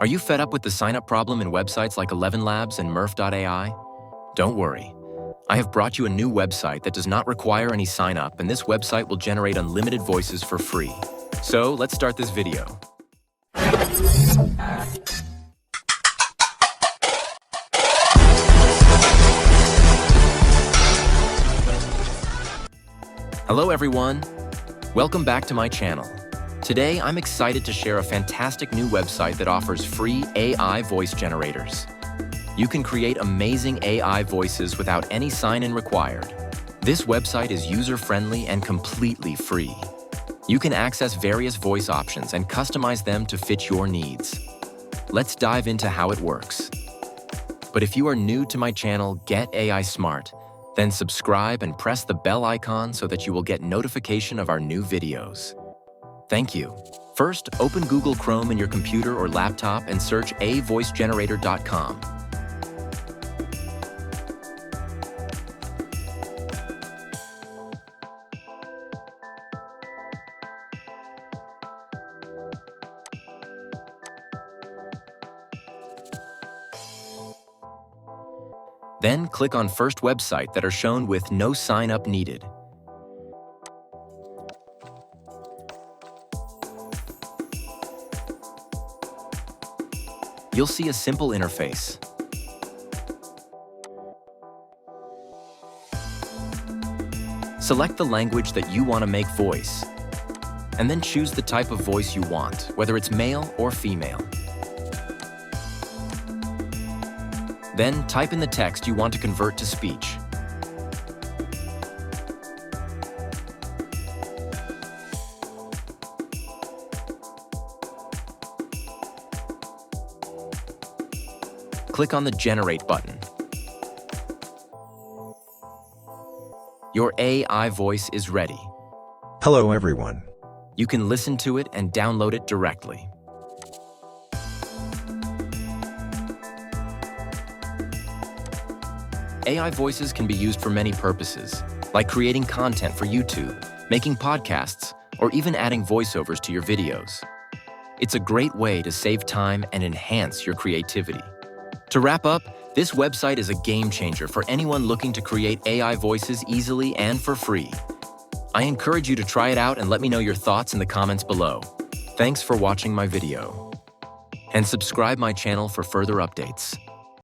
Are you fed up with the sign-up problem in websites like 11 Labs and Murph.ai? Don't worry. I have brought you a new website that does not require any sign-up, and this website will generate unlimited voices for free. So let's start this video. Hello everyone. Welcome back to my channel. Today, I'm excited to share a fantastic new website that offers free AI voice generators. You can create amazing AI voices without any sign-in required. This website is user-friendly and completely free. You can access various voice options and customize them to fit your needs. Let's dive into how it works. But if you are new to my channel, Get AI Smart, then subscribe and press the bell icon so that you will get notification of our new videos. Thank you. First, open Google Chrome in your computer or laptop and search avoicegenerator.com. Then click on First Website that are shown with no sign-up needed. You'll see a simple interface. Select the language that you want to make voice, and then choose the type of voice you want, whether it's male or female. Then type in the text you want to convert to speech. Click on the Generate button. Your AI voice is ready. Hello everyone. You can listen to it and download it directly. AI voices can be used for many purposes, like creating content for YouTube, making podcasts, or even adding voiceovers to your videos. It's a great way to save time and enhance your creativity. To wrap up, this website is a game changer for anyone looking to create AI voices easily and for free. I encourage you to try it out and let me know your thoughts in the comments below. Thanks for watching my video. And subscribe my channel for further updates.